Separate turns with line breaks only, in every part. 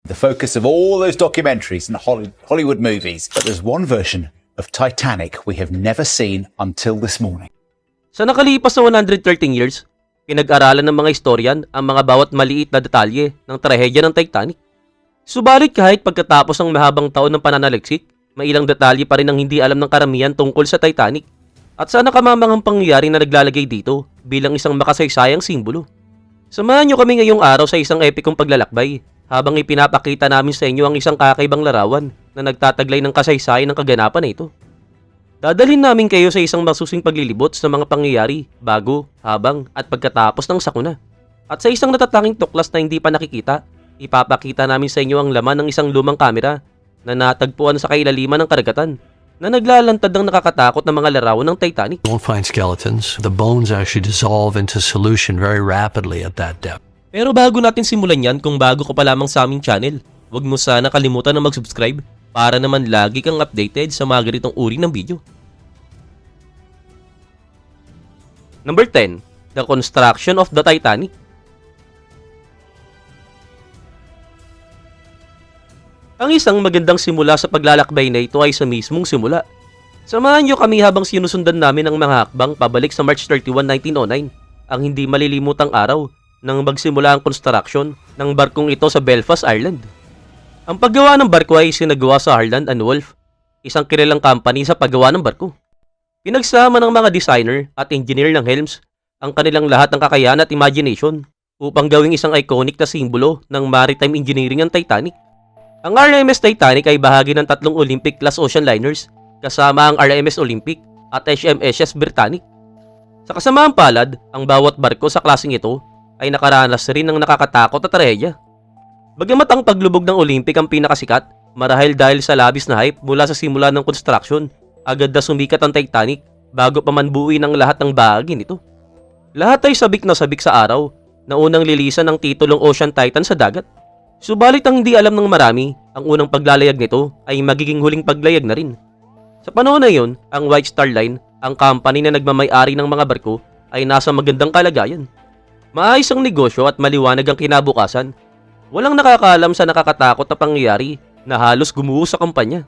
the focus of all those documentaries and Hollywood movies. But there's one version of Titanic we have never seen until this morning.
Sa nakalipas na 113 years, pinag-aralan ng mga historian ang mga bawat maliit na detalye ng trahedya ng Titanic. Subalit kahit pagkatapos ng mahabang taon ng pananaliksik, may ilang detalye pa rin ang hindi alam ng karamihan tungkol sa Titanic at sa nakamamangang pangyayari na naglalagay dito bilang isang makasaysayang simbolo. Samahan nyo kami ngayong araw sa isang epikong paglalakbay habang ipinapakita namin sa inyo ang isang kakaibang larawan na nagtataglay ng kasaysayan ng kaganapan na ito. Dadalhin namin kayo sa isang masusing paglilibot sa mga pangyayari bago, habang at pagkatapos ng sakuna. At sa isang natatanging tuklas na hindi pa nakikita, ipapakita namin sa inyo ang laman ng isang lumang kamera na natagpuan sa kailaliman ng karagatan na naglalantad ng nakakatakot na mga larawan ng Titanic.
You won't find skeletons. The bones actually dissolve into solution very rapidly at that depth.
Pero bago natin simulan yan, kung bago ka pa lamang sa aming channel, huwag mo sana kalimutan na mag-subscribe para naman lagi kang updated sa mga ganitong uri ng video. Number 10. The Construction of the Titanic. Ang isang magandang simula sa paglalakbay na ito ay sa mismong simula. Samahan niyo kami habang sinusundan namin ang mga hakbang pabalik sa March 31, 1909, ang hindi malilimutang araw nang magsimula ang construction ng barkong ito sa Belfast, Ireland. Ang paggawa ng barko ay sinagawa sa Harland and Wolff, isang kilalang company sa paggawa ng barko. Pinagsama ng mga designer at engineer ng helms ang kanilang lahat ng kakayahan at imagination upang gawing isang iconic na simbolo ng maritime engineering ng Titanic. Ang RMS Titanic ay bahagi ng tatlong Olympic-class ocean liners kasama ang RMS Olympic at HMSS Britannic. Sa kasamaang palad, ang bawat barko sa klaseng ito ay nakaranas rin ng nakakatakot na trahedya. Bagamat ang paglubog ng Olympic ang pinakasikat, marahil dahil sa labis na hype mula sa simula ng construction, agad na sumikat ang Titanic bago pa man buuin ang lahat ng bahagi nito. Lahat ay sabik na sabik sa araw na unang lilisan ng titulong Ocean Titan sa dagat. Subalit ang hindi alam ng marami, ang unang paglalayag nito ay magiging huling paglayag na rin. Sa panahon na iyon, ang White Star Line, ang company na nagmamay-ari ng mga barko, ay nasa magandang kalagayan. Maayos ang negosyo at maliwanag ang kinabukasan. Walang nakakaalam sa nakakatakot na pangyayari na halos gumuho sa kumpanya.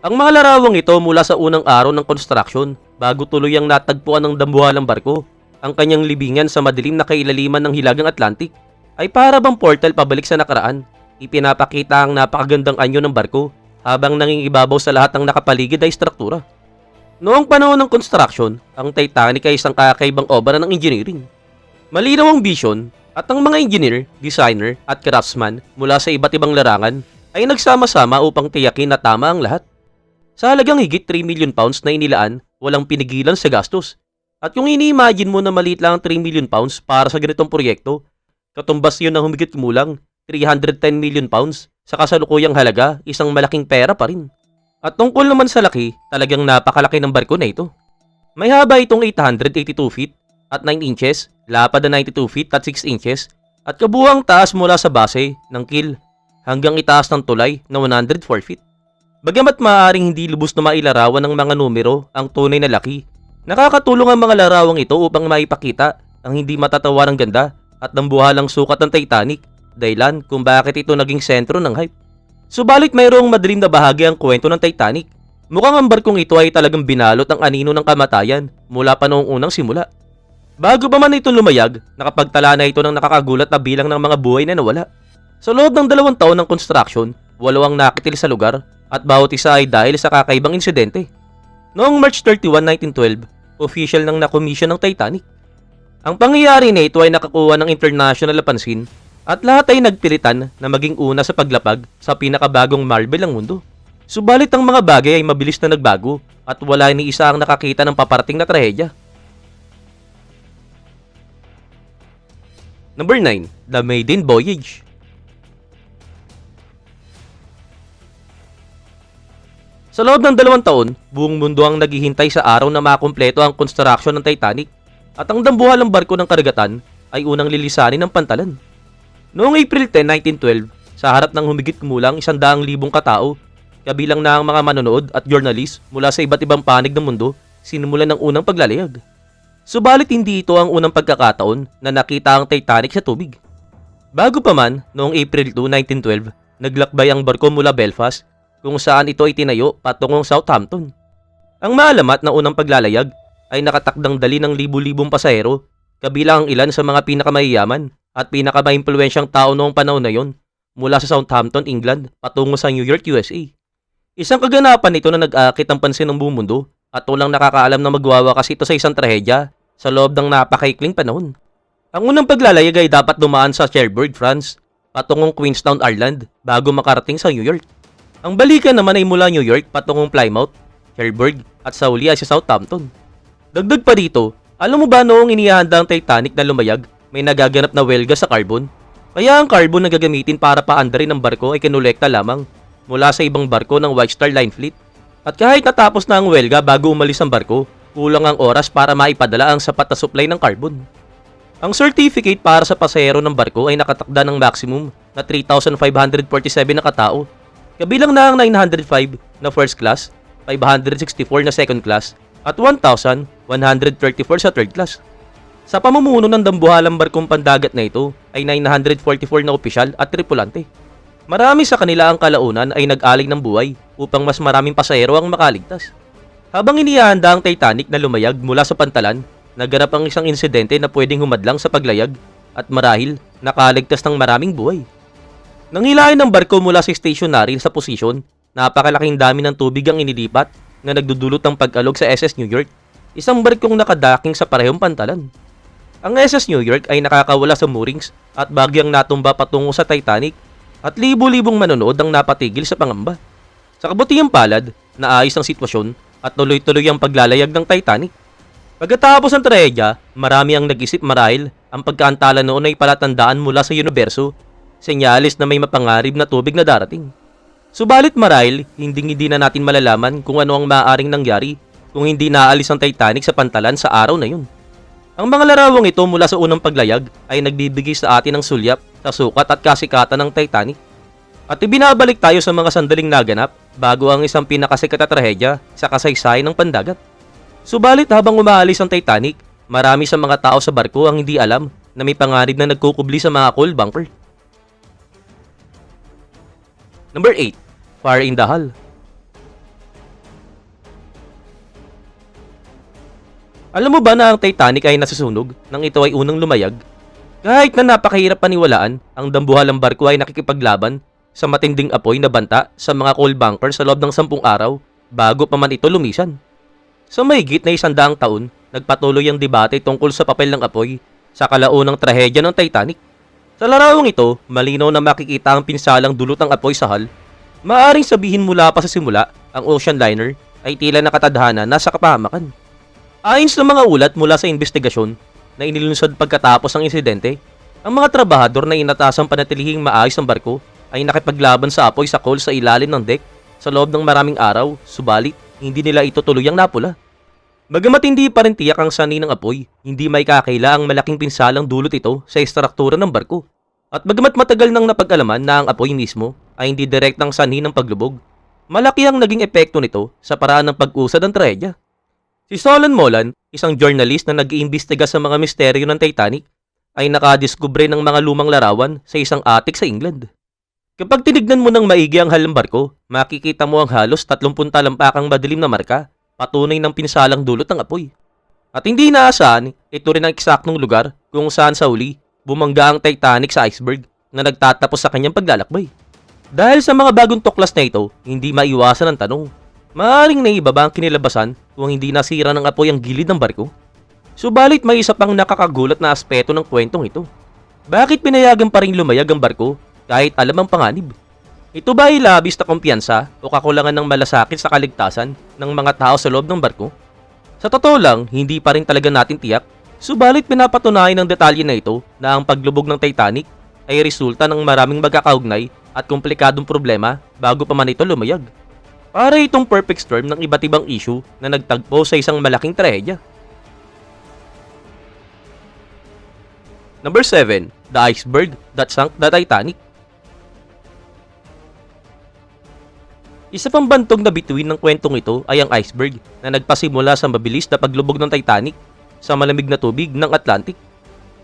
Ang mga larawang ito mula sa unang araw ng construction bago tuluyang natagpuan ng dambuhalang barko, ang kanyang libingan sa madilim na kailaliman ng Hilagang Atlantic, ay para bang portal pabalik sa nakaraan. Ipinapakita ang napakagandang anyo ng barko habang nangingibabaw sa lahat ng nakapaligid ay struktura. Noong panahon ng construction, ang Titanic ay isang kakaibang obra ng engineering. Malinaw ang vision at ang mga engineer, designer at craftsman mula sa iba't ibang larangan ay nagsama-sama upang tiyakin na tama ang lahat. Sa halagang higit 3 million pounds na inilaan, walang pinigilan sa gastos. At kung ini-imagine mo na maliit lang ang 3 million pounds para sa ganitong proyekto, katumbas yun ng humigit kumulang 310 million pounds sa kasalukuyang halaga, isang malaking pera pa rin. At tungkol naman sa laki, talagang napakalaki ng barko na ito. May haba itong 882 feet at 9 inches, lapad na 92 feet at 6 inches, at kabuuang taas mula sa base ng keel hanggang itaas ng tulay na 104 feet. Bagamat maaaring hindi lubos na mailarawan ng mga numero ang tunay na laki, nakakatulong ang mga larawang ito upang maipakita ang hindi matatawarang ganda at nambuhalang sukat ng Titanic, dahilan kung bakit ito naging sentro ng hype. Subalit mayroong madilim na bahagi ang kwento ng Titanic. Mukhang ang barkong ito ay talagang binalot ang anino ng kamatayan mula pa noong unang simula. Bago pa man ito lumayag, nakapagtala na ito ng nakakagulat na bilang ng mga buhay na nawala. Sa loob ng 2 taon ng construction, 8 ang nakitil sa lugar at bawat isa ay dahil sa kakaibang insidente. Noong March 31, 1912, official nang nakomisyon ng Titanic. Ang pangyayari na ito ay nakakuha ng international na pansin at lahat ay nagpilitan na maging una sa paglapag sa pinakabagong marvel ng mundo. Subalit ang mga bagay ay mabilis na nagbago at wala ni isa ang nakakita ng paparating na trahedya. Number 9. The Maiden Voyage. Sa loob ng 2 taon, buong mundo ang naghihintay sa araw na makumpleto ang construction ng Titanic at ang dambuhalang barko ng karagatan ay unang lilisanin ng pantalan. Noong April 10, 1912, sa harap ng humigit kumulang 100,000 katao, kabilang na ang mga manonood at journalist mula sa iba't ibang panig ng mundo, sinimulan ng unang paglalayag. Subalit hindi ito ang unang pagkakataon na nakita ang Titanic sa tubig. Bago pa man, noong April 2, 1912, naglakbay ang barko mula Belfast kung saan ito ay tinayo patungong Southampton. Ang maalamat na unang paglalayag ay nakatakdang dali ng libu-libong pasahero, kabilang ang ilan sa mga pinakamayayaman at pinakamaimpluwensyang tao noong panahon na yon mula sa Southampton, England patungo sa New York, USA. Isang kaganapan nito na nag-aakit ang pansin ng buong mundo at walang nakakaalam na magwawakas ito sa isang trahedya sa loob ng napakaikling panahon. Ang unang paglalayag ay dapat dumaan sa Cherbourg, France, patungong Queenstown, Ireland, bago makarating sa New York. Ang balikan naman ay mula New York patungong Plymouth, Cherbourg, at sa uli ay sa Southampton. Dagdag pa dito, alam mo ba noong inihahanda ang Titanic na lumayag, may nagaganap na welga sa carbon? Kaya ang carbon na gagamitin para paandarin ng barko ay kinolekta lamang mula sa ibang barko ng White Star Line Fleet. At kahit natapos na ang welga bago umalis ang barko, kulang ang oras para maipadala ang sapat na supply ng carbon. Ang certificate para sa pasahero ng barko ay nakatakda ng maximum na 3,547 na katao, kabilang na ang 905 na first class, 564 na second class, at 1,134 sa third class. Sa pamumuno ng dambuhalang barkong pandagat na ito ay 944 na opisyal at tripulante. Marami sa kanila ang kalaunan ay nag-alay ng buhay upang mas maraming pasahero ang makaligtas. Habang inihahanda ang Titanic na lumayag mula sa pantalan, naganap ang isang insidente na pwedeng humadlang sa paglayag at marahil nakaligtas ng maraming buhay. Nang hilahin ng barko mula sa stationary sa posisyon, napakalaking dami ng tubig ang inilipat na nagdudulot ng pag-alog sa SS New York, isang barkong nakadaking sa parehong pantalan. Ang SS New York ay nakakawala sa moorings at bagyang natumba patungo sa Titanic at libu-libong manonood ang napatigil sa pangamba. Sa kabutihang palad, naayos ang sitwasyon at tuloy-tuloy ang paglalayag ng Titanic. Pagkatapos ng trahedya, marami ang nag-isip marahil ang pagkaantala noon ay palatandaan mula sa universo, senyalis na may mapangarib na tubig na darating. Subalit marahil, hindi na natin malalaman kung ano ang maaaring nangyari kung hindi naalis ang Titanic sa pantalan sa araw na yun. Ang mga larawang ito mula sa unang paglayag ay nagbibigay sa atin ng sulyap sa sukat at kasikatan ng Titanic. At ibinabalik tayo sa mga sandaling naganap bago ang isang pinakasikat na trahedya sa kasaysayan ng pandagat. Subalit habang umaalis ang Titanic, marami sa mga tao sa barko ang hindi alam na may panganib na nagkukubli sa mga coal bunker. Number 8. Fire in the Hull. Alam mo ba na ang Titanic ay nasusunog nang ito ay unang lumayag? Kahit na napakahirap paniwalaan, ang dambuhalang barko ay nakikipaglaban sa matinding apoy na banta sa mga coal bunker sa loob ng 10 araw bago pa man ito lumisan. Sa mahigit na 100 taon, nagpatuloy ang debate tungkol sa papel ng apoy sa kalaunang trahedya ng Titanic. Sa larawang ito, malinaw na makikita ang pinsalang dulot ng apoy sa hull. Maaring sabihin mula pa sa simula, ang ocean liner ay tila nakatadhana na sa kapahamakan. Ayon sa mga ulat mula sa investigasyon na inilunsad pagkatapos ng insidente, ang mga trabahador na inatasang panatilihing maayos ang barko ay nakipaglaban sa apoy sa coal sa ilalim ng deck sa loob ng maraming araw, subalit hindi nila ito tuluyang napula. Bagamat hindi pa rin tiyak ang sanhi ng apoy, hindi may kakaila ang malaking pinsalang dulot ito sa istruktura ng barko. At bagamat matagal nang napag-alaman na ang apoy mismo ay hindi direktang sanhi ng paglubog, malaki ang naging epekto nito sa paraan ng pag-usad ng trahedya. Si Solon Molan, isang journalist na nag-iimbestiga sa mga misteryo ng Titanic, ay nakadiskubre ng mga lumang larawan sa isang attic sa England. Kapag tinignan mo ng maigi ang hull ng barko, makikita mo ang halos 30 talampakang madilim na marka, patunay ng pinsalang dulot ng apoy. At hindi inaasahan, ito rin ang eksaktong lugar kung saan sa uli bumangga ang Titanic sa iceberg na nagtatapos sa kanyang paglalakbay. Dahil sa mga bagong tuklas na ito, hindi maiwasan ang tanong, maaaring naiba ba ang kinilabasan kung hindi nasira ng apoy ang gilid ng barko? Subalit may isa pang nakakagulat na aspeto ng kwentong ito. Bakit pinayagan pa rin lumayag ang barko kahit alam ang panganib? Ito ba ay labis na kumpiyansa o kakulangan ng malasakit sa kaligtasan ng mga tao sa loob ng barko? Sa totoo lang, hindi pa rin talaga natin tiyak. Subalit pinapatunayan ng detalye na ito na ang paglubog ng Titanic ay resulta ng maraming magkakaugnay at komplikadong problema bago pa man ito lumayag. Para itong perfect storm ng iba't ibang issue na nagtagpo sa isang malaking trahedya. Number 7. The Iceberg That Sank the Titanic. Isa pang bantog na bituin ng kwentong ito ay ang iceberg na nagpasimula sa mabilis na paglubog ng Titanic sa malamig na tubig ng Atlantic.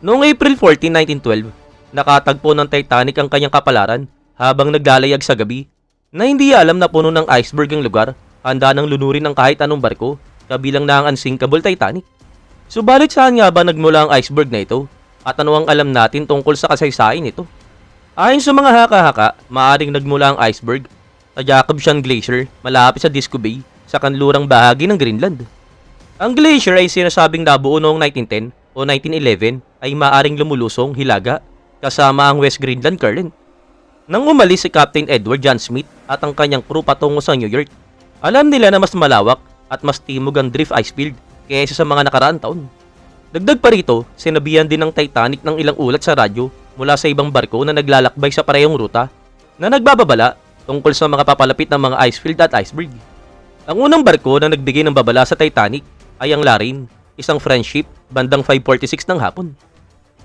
Noong April 14, 1912, nakatagpo ng Titanic ang kanyang kapalaran habang naglalayag sa gabi na hindi alam na puno ng iceberg ang lugar, handa ng lunurin ng kahit anong barko, kabilang na ang unsinkable Titanic. Subalit saan nga ba nagmula ang iceberg na ito? At ano ang alam natin tungkol sa kasaysayan nito? Ayon sa mga haka-haka, maaaring nagmula ang iceberg sa Jakobshan Glacier malapit sa Disco Bay sa kanlurang bahagi ng Greenland. Ang glacier ay sinasabing nabuo noong 1910 o 1911 ay maaaring lumulusong hilaga kasama ang West Greenland Current. Nang umalis si Captain Edward John Smith at ang kanyang crew patungo sa New York, alam nila na mas malawak at mas timog ang drift icefield kaysa sa mga nakaraang taon. Dagdag pa rito, sinabihan din ng Titanic ng ilang ulat sa radyo mula sa ibang barko na naglalakbay sa parehong ruta na nagbababala tungkol sa mga papalapit ng mga icefield at iceberg. Ang unang barko na nagbigay ng babala sa Titanic ay ang Lorraine, isang French ship bandang 5:46 ng hapon.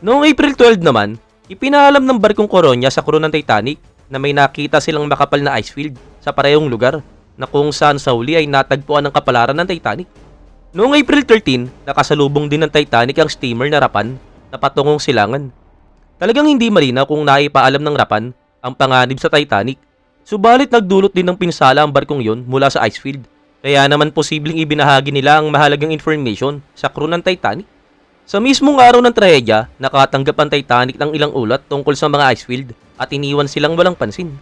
Noong April 12 naman, ipinaalam ng barkong Coronia sa crew ng Titanic na may nakita silang makapal na icefield sa parehong lugar na kung saan sa huli ay natagpuan ang kapalaran ng Titanic. Noong April 13, nakasalubong din ng Titanic ang steamer na Rapan na patungong Silangan. Talagang hindi malinaw kung naipaalam ng Rapan ang panganib sa Titanic, subalit nagdulot din ng pinsala ang barkong yon mula sa icefield, kaya naman posibleng ibinahagi nila ang mahalagang information sa crew ng Titanic. Sa mismong araw ng trahedya, nakatanggap ang Titanic ng ilang ulat tungkol sa mga icefield at iniwan silang walang pansin.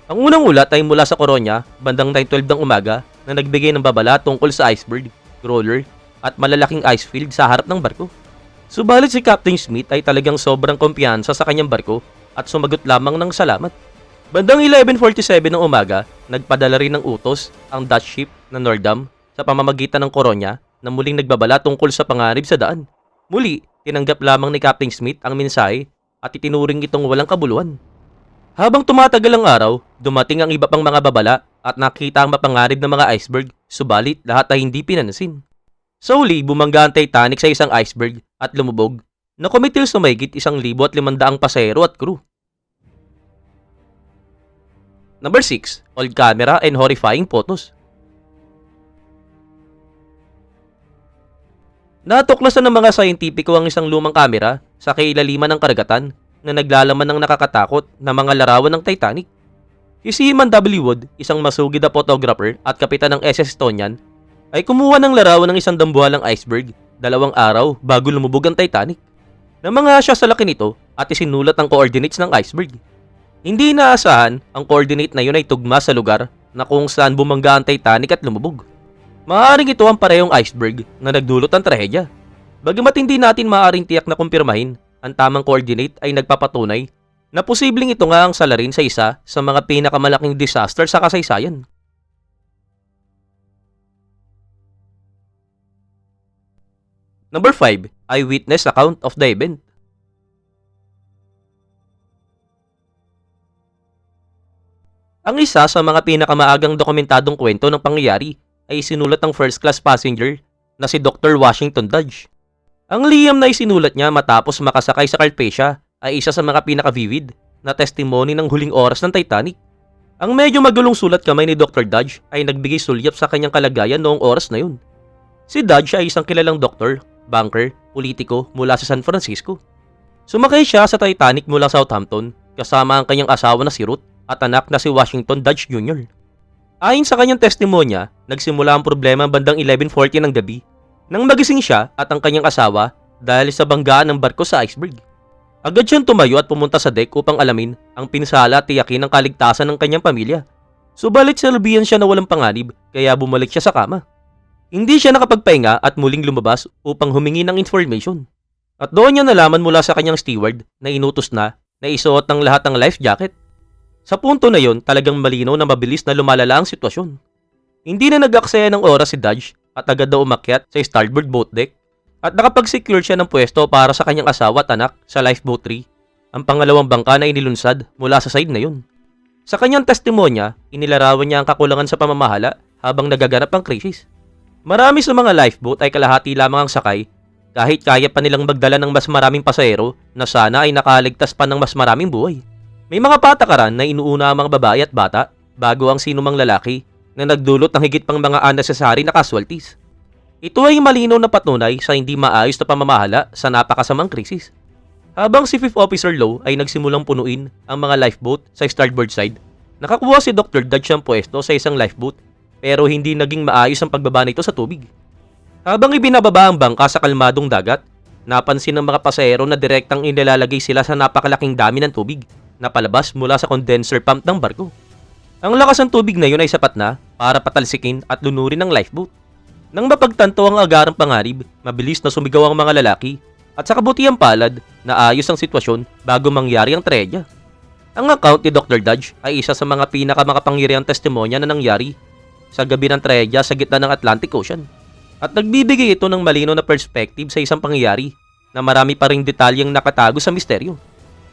Ang unang ulat ay mula sa Coronia bandang 9:12 ng umaga na nagbigay ng babala tungkol sa iceberg, roller, at malalaking icefield sa harap ng barko. Subalit si Captain Smith ay talagang sobrang kumpiyansa sa kanyang barko at sumagot lamang ng salamat. Bandang 11:47 ng umaga, nagpadala rin ng utos ang Dutch ship na Noordam sa pamamagitan ng Coronia na muling nagbabala tungkol sa panganib sa daan. Muli, tinanggap lamang ni Captain Smith ang mensahe at itinuring itong walang kabuluhan. Habang tumatagal ang araw, dumating ang iba pang mga babala at nakita ang mapanganib ng mga iceberg, subalit lahat ay hindi pinansin. Sa huli, bumangga ang Titanic sa isang iceberg at lumubog na kumitil sa mahigit 1,500 pasahero at crew. Number 6. Old camera and horrifying photos. Natuklasan ng mga scientifico ang isang lumang kamera sa kailaliman ng karagatan na naglalaman ng nakakatakot na mga larawan ng Titanic. Si Seaman W. Wood, isang masugid na photographer at kapitan ng SS Estonian, ay kumuha ng larawan ng isang dambuhalang iceberg 2 araw bago lumubog ang Titanic. Namangha siya sa laki nito at isinulat ang coordinates ng iceberg. Hindi inaasahan ang coordinate na yun ay tugma sa lugar na kung saan bumangga ang Titanic at lumubog. Maaaring ito ang parehong iceberg na nagdulot ng trahedya. Bagamat hindi natin maaaring tiyak na kumpirmahin, ang tamang coordinate ay nagpapatunay na posibleng ito nga ang salarin sa isa sa mga pinakamalaking disaster sa kasaysayan. Number 5. Eyewitness account of the event. Ang isa sa mga pinakamaagang dokumentadong kwento ng pangyayari ay sinulat ng first class passenger na si Dr. Washington Dodge. Ang liham na isinulat niya matapos makasakay sa Carpathia ay isa sa mga pinaka-vivid na testimony ng huling oras ng Titanic. Ang medyo magulong sulat kamay ni Dr. Dodge ay nagbigay sulyap sa kanyang kalagayan noong oras na yun. Si Dodge ay isang kilalang doktor, banker, politiko mula sa San Francisco. Sumakay siya sa Titanic mula Southampton kasama ang kanyang asawa na si Ruth at anak na si Washington Dodge Jr. Ayon sa kanyang testimonya, nagsimula ang problema bandang 11:40 ng gabi nang magising siya at ang kanyang asawa dahil sa banggaan ng barko sa iceberg. Agad siyang tumayo at pumunta sa deck upang alamin ang pinsala at tiyakin ang kaligtasan ng kanyang pamilya. Subalit salbihan siya na walang panganib kaya bumalik siya sa kama. Hindi siya nakapagpahinga at muling lumabas upang humingi ng information. At doon niya nalaman mula sa kanyang steward na inutos na isuot ng lahat ng life jacket. Sa punto na yon, talagang malinaw na mabilis na lumalala ang sitwasyon. Hindi na nag-aksaya ng oras si Dodge at agad na umakyat sa starboard boat deck at nakapag-secure siya ng pwesto para sa kanyang asawa at anak sa lifeboat 3, ang pangalawang bangka na inilunsad mula sa side na yon. Sa kanyang testimonya, inilarawan niya ang kakulangan sa pamamahala habang nagaganap ang krisis. Marami sa mga lifeboat ay kalahati lamang ang sakay kahit kaya pa nilang magdala ng mas maraming pasahero na sana ay nakaligtas pa ng mas maraming buhay. May mga patakaran na inuuna ang mga babae at bata bago ang sinumang lalaki na nagdulot ng higit pang mga unnecessary na casualties. Ito ay malinaw na patunay sa hindi maayos na pamamahala sa napakasamang krisis. Habang si Fifth Officer Low ay nagsimulang punuin ang mga lifeboat sa starboard side, nakakuha si Dr. Dodge ang pwesto sa isang lifeboat pero hindi naging maayos ang pagbaba nito sa tubig. Habang ibinababa ang bangka sa kalmadong dagat, napansin ng mga pasahero na direktang inilalagay sila sa napakalaking dami ng tubig na palabas mula sa condenser pump ng barko. Ang lakas ng tubig na yun ay sapat na para patalsikin at lunurin ang lifeboat. Nang mapagtanto ang agarang pangarib, mabilis na sumigaw ang mga lalaki at sa kabutihang palad na ayos ang sitwasyon bago mangyari ang trahedya. Ang account ni Dr. Dodge ay isa sa mga pinakamakapangyarihang testimonya na nangyari sa gabi ng trahedya sa gitna ng Atlantic Ocean. At nagbibigay ito ng malino na perspective sa isang pangyayari na marami pa ring detalyeng nakatago sa misteryo.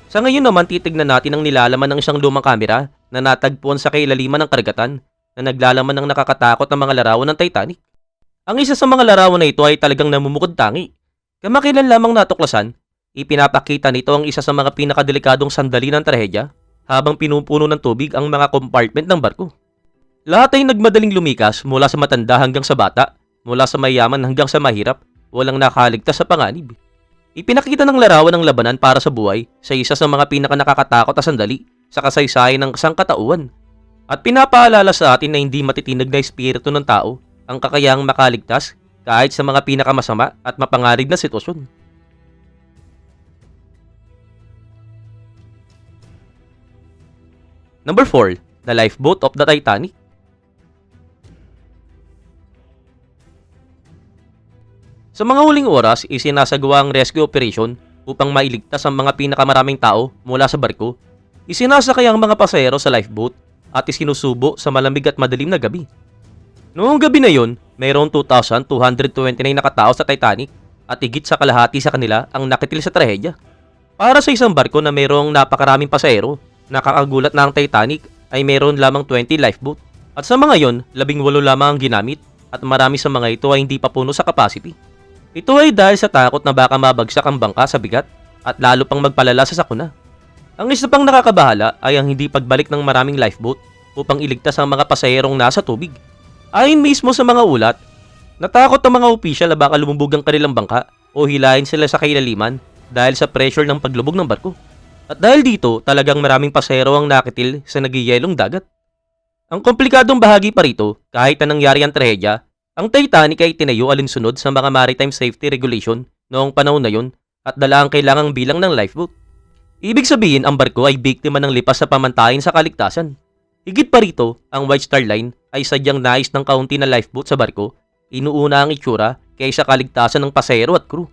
Sa ngayon naman titignan natin ang nilalaman ng isang lumang kamera na natagpuan sa kailaliman ng karagatan na naglalaman ng nakakatakot na mga larawan ng Titanic. Ang isa sa mga larawan na ito ay talagang namumukod tangi. Kamakilan lamang natuklasan, ipinapakita nito ang isa sa mga pinakadelikadong sandali ng trahedya habang pinupuno ng tubig ang mga compartment ng barko. Lahat ay nagmadaling lumikas mula sa matanda hanggang sa bata, mula sa mayaman hanggang sa mahirap, walang nakaligtas sa panganib. Ipinakita ng larawan ng labanan para sa buhay sa isa sa mga pinakanakakatakot na sandali sa kasaysayan ng sangkatauhan. At pinapaalala sa atin na hindi matitinag na espiritu ng tao ang kakayahang makaligtas kahit sa mga pinakamasama at mapangarib na sitwasyon. Number 4, The Lifeboat of the Titanic. Sa mga huling oras, isinasagawa ang rescue operation upang mailigtas ang mga pinakamaraming tao mula sa barko. Isinasakay ang mga pasahero sa lifeboat at isinusubo sa malamig at madilim na gabi. Noong gabi na yon, mayroong 2,229 na katao sa Titanic at higit sa kalahati sa kanila ang nakitil sa trahedya. Para sa isang barko na mayroong napakaraming pasahero, nakakagulat na ang Titanic ay mayroon lamang 20 lifeboat. At sa mga yon, 18 lamang ang ginamit at marami sa mga ito ay hindi pa puno sa capacity. Ito ay dahil sa takot na baka mabagsak ang bangka sa bigat at lalo pang magpalala sa sakuna. Ang isa pang nakakabahala ay ang hindi pagbalik ng maraming lifeboat upang iligtas ang mga pasaherong nasa tubig. Ayon mismo sa mga ulat, natakot ang mga opisyal na baka lumubog ang kanilang bangka o hilahin sila sa kailaliman dahil sa pressure ng paglubog ng barko. At dahil dito, talagang maraming pasahero ang nakitil sa nagyayelong dagat. Ang komplikadong bahagi pa rito, kahit na nangyari ang trahedya, ang Titanic ay tinayo alinsunod sa mga maritime safety regulation noong panahon na yun at dala ang kailangang bilang ng lifeboat. Ibig sabihin, ang barko ay biktima ng lipas sa pamantayan sa kaligtasan. Higit pa rito, ang White Star Line ay sadyang nais ng kaunti na lifeboat sa barko, inuuna ang itsura kaysa kaligtasan ng pasahero at crew.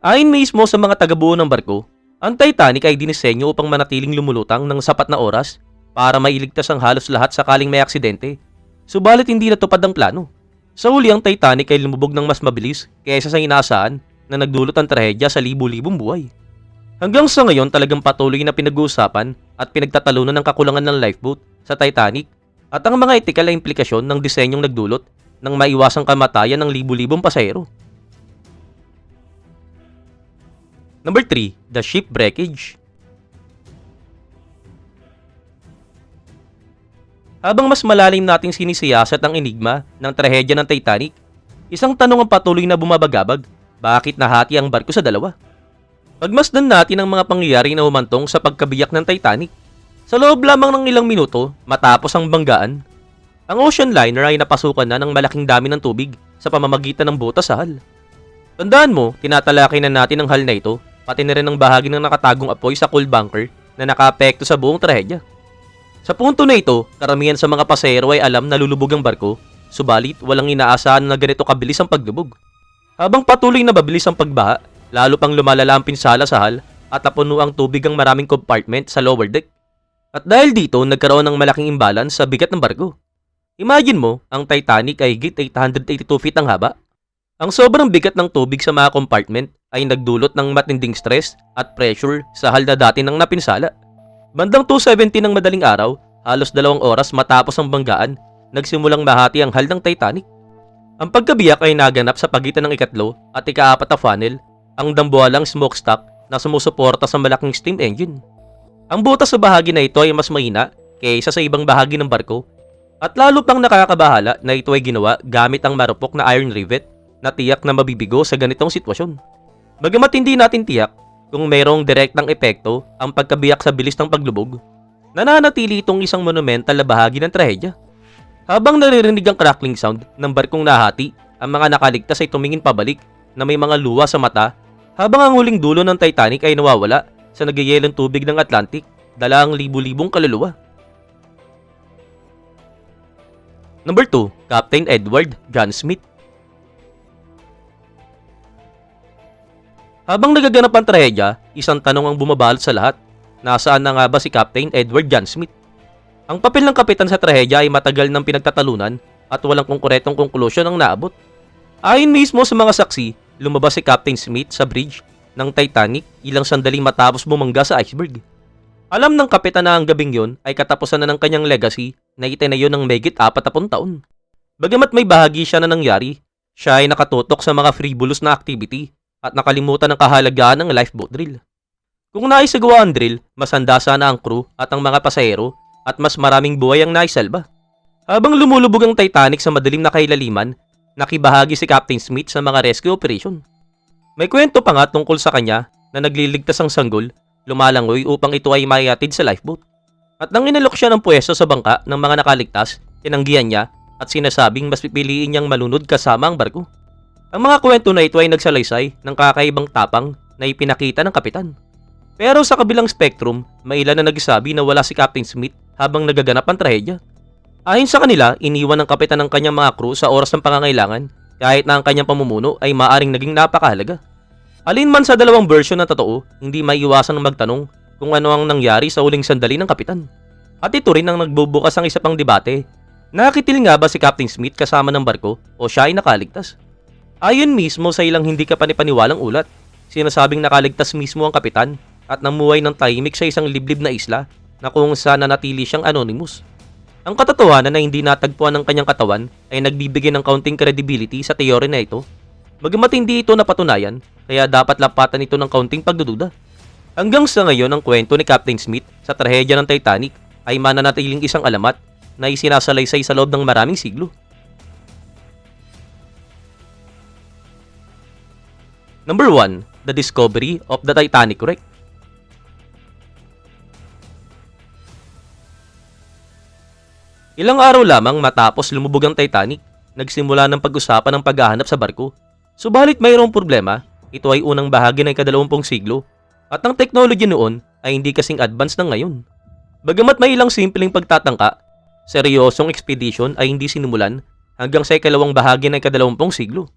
Ayon mismo sa mga tagabuo ng barko, ang Titanic ay dinisenyo upang manatiling lumulutang ng sapat na oras para mailigtas ang halos lahat sakaling may aksidente, subalit hindi natupad ang plano. Sa huli, ang Titanic ay lumubog ng mas mabilis kaysa sa inaasahan na nagdulot ang trahedya sa libu-libong buhay. Hanggang sa ngayon talagang patuloy na pinag-uusapan at pinagtatalunan ng kakulangan ng lifeboat sa Titanic at ang mga etikal na implikasyon ng disenyong nagdulot ng maiwasang kamatayan ng libu-libong pasahero. Number 3, The Ship Breakage. Habang mas malalim nating sinisiyasat ang enigma ng trahedya ng Titanic, isang tanong ang patuloy na bumabagabag, bakit nahati ang barko sa dalawa? Pagmasdan natin ang mga pangyayari na humantong sa pagkabiyak ng Titanic. Sa loob lamang ng ilang minuto, matapos ang banggaan, ang ocean liner ay napasukan na ng malaking dami ng tubig sa pamamagitan ng butas sa hull. Tandaan mo, tinatalakay na natin ang hull na ito, pati na rin ang bahagi ng nakatagong apoy sa coal bunker na nakaapekto sa buong trahedya. Sa punto na ito, karamihan sa mga pasahero ay alam na lulubog ang barko, subalit walang inaasahan na ganito kabilis ang paglubog. Habang patuloy na mabilis ang pagbaha, lalo pang lumalala ang pinsala sa hull at napuno ang tubig ang maraming compartment sa lower deck. At dahil dito, nagkaroon ng malaking imbalance sa bigat ng barko. Imagine mo, ang Titanic ay higit 882 feet ang haba. Ang sobrang bigat ng tubig sa mga compartment ay nagdulot ng matinding stress at pressure sa hull na dati nang napinsala. Bandang 2:70 ng madaling araw, halos 2 oras matapos ang banggaan, nagsimulang mahati ang hull ng Titanic. Ang pagkabiyak ay naganap sa pagitan ng ikatlo at ikaapat na funnel, ang dambuhalang smokestack na sumusuporta sa malaking steam engine. Ang butas sa bahagi na ito ay mas mahina kaysa sa ibang bahagi ng barko at lalo pang nakakabahala na ito ay ginawa gamit ang marupok na iron rivet na tiyak na mabibigo sa ganitong sitwasyon. Bagamat hindi natin tiyak, kung mayroong direktang epekto ang pagkabiyak sa bilis ng paglubog, nananatili itong isang monumental na bahagi ng trahedya. Habang naririnig ang crackling sound ng barkong nahati, ang mga nakaligtas ay tumingin pabalik na may mga luha sa mata habang ang huling dulo ng Titanic ay nawawala sa nagyayelong tubig ng Atlantic, dala ang libu-libong kaluluwa. Number 2, Captain Edward John Smith. Habang nagaganap ang trahedya, isang tanong ang bumabalot sa lahat. Nasaan na nga ba si Captain Edward John Smith? Ang papel ng kapitan sa trahedya ay matagal ng pinagtatalunan at walang konkretong konklusyon ang naabot. Ayon mismo sa mga saksi, lumabas si Captain Smith sa bridge ng Titanic ilang sandali matapos bumangga sa iceberg. Alam ng kapitan na ang gabing yon ay katapusan na ng kanyang legacy na itinayo ng mahigit 40 taon. Bagamat may bahagi siya na nangyari, siya ay nakatutok sa mga frivolous na activity at nakalimutan ang kahalagahan ng lifeboat drill. Kung naisagawa ang drill, mas handa sana ang crew at ang mga pasahero at mas maraming buhay ang naisalba. Habang lumulubog ang Titanic sa madilim na kailaliman, nakibahagi si Captain Smith sa mga rescue operation. May kwento pa nga tungkol sa kanya na nagliligtas ang sanggol, lumalangoy upang ito ay maiatid sa lifeboat. At nang inalok siya ng pwesto sa bangka ng mga nakaligtas, tinanggihan niya at sinasabing mas pipiliin niyang malunod kasama ang barko. Ang mga kwento na ito ay nagsalaysay ng kakaibang tapang na ipinakita ng kapitan. Pero sa kabilang spectrum, may ilan na nagsasabi na wala si Captain Smith habang nagaganap ang trahedya. Ayon sa kanila, iniwan ng kapitan ng kanyang mga crew sa oras ng pangangailangan kahit na ang kanyang pamumuno ay maaring naging napakahalaga. Alin man sa dalawang version na totoo, hindi maiiwasang magtanong kung ano ang nangyari sa huling sandali ng kapitan. At ito rin ang nagbubukas ang isa pang debate. Nakitil nga ba si Captain Smith kasama ng barko o siya ay nakaligtas? Ayon mismo sa ilang hindi kapanipaniwalang ulat, sinasabing nakaligtas mismo ang kapitan at namuhay ng tahimik sa isang liblib na isla na kung saan nanatili siyang anonymous. Ang katotohanan na hindi natagpuan ng kanyang katawan ay nagbibigay ng kaunting credibility sa teorya na ito. Bagamat hindi ito napatunayan, kaya dapat lapatan ito ng kaunting pagdududa. Hanggang sa ngayon, ang kwento ni Captain Smith sa trahedya ng Titanic ay mananatiling isang alamat na isinasalaysay sa loob ng maraming siglo. Number 1, the discovery of the Titanic wreck. Ilang araw lamang matapos lumubog ang Titanic, nagsimula ng pag-usapan ng paghahanap sa barko. Subalit mayroong problema, ito ay unang bahagi ng ika-20 siglo at ang technology noon ay hindi kasing advanced ng ngayon. Bagamat may ilang simpleng pagtatangka, seryosong expedition ay hindi sinimulan hanggang sa ikalawang bahagi ng ika-20 siglo.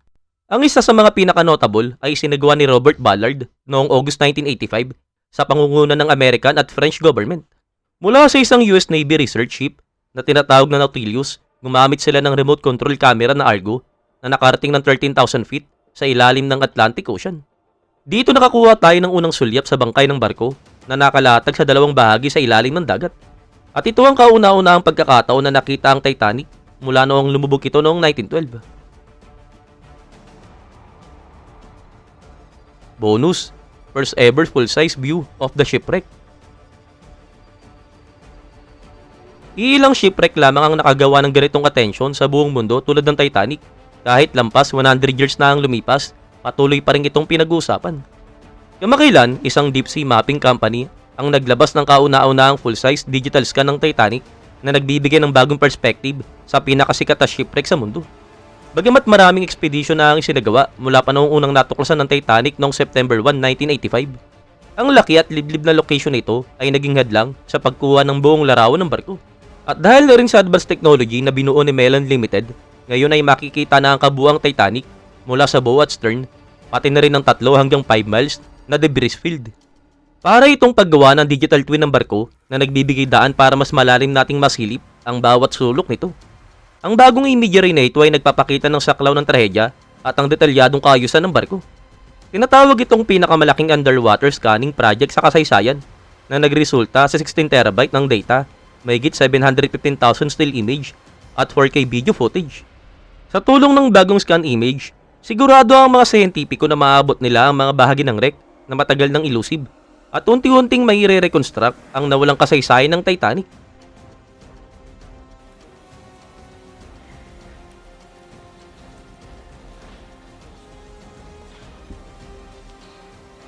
Ang isa sa mga pinaka-notable ay sinagawa ni Robert Ballard noong August 1985 sa pangunguna ng American at French government. Mula sa isang US Navy research ship na tinatawag na Nautilus, gumamit sila ng remote control camera na Argo na nakarating ng 13,000 feet sa ilalim ng Atlantic Ocean. Dito nakakuha tayo ng unang sulyap sa bangkay ng barko na nakalatag sa dalawang bahagi sa ilalim ng dagat. At ito ang kauna-unahang pagkakataon na nakita ang Titanic mula noong lumubog ito noong 1912. Bonus, first ever full-size view of the shipwreck. Ilang shipwreck lamang ang nakagawa ng ganitong atensyon sa buong mundo tulad ng Titanic. Kahit lampas 100 years na ang lumipas, patuloy pa rin itong pinag-uusapan. Kamakailan, isang deep sea mapping company ang naglabas ng kauna-unahang full-size digital scan ng Titanic na nagbibigay ng bagong perspective sa pinakasikat na shipwreck sa mundo. Bagamat maraming expedition na ang isinagawa mula pa noong unang natuklasan ng Titanic noong September 1, 1985, ang laki at liblib na location nito ay naging hadlang sa pagkuha ng buong larawan ng barko. At dahil na rin sa advanced technology na binuo ni Mellon Limited, ngayon ay makikita na ang kabuuang Titanic mula sa bow at stern, pati na rin ng 3 hanggang 5 miles na debris field. Para itong paggawa ng digital twin ng barko na nagbibigay daan para mas malalim nating masilip ang bawat sulok nito. Ang bagong imagery na ito ay nagpapakita ng saklaw ng trahedya at ang detalyadong kaayusan ng barko. Tinatawag itong pinakamalaking underwater scanning project sa kasaysayan na nagresulta sa 16 terabyte ng data, mahigit 715,000 still image at 4K video footage. Sa tulong ng bagong scan image, sigurado ang mga siyentipiko na maabot nila ang mga bahagi ng wreck na matagal nang elusive at unti-unting may re-reconstruct ang nawalang kasaysayan ng Titanic.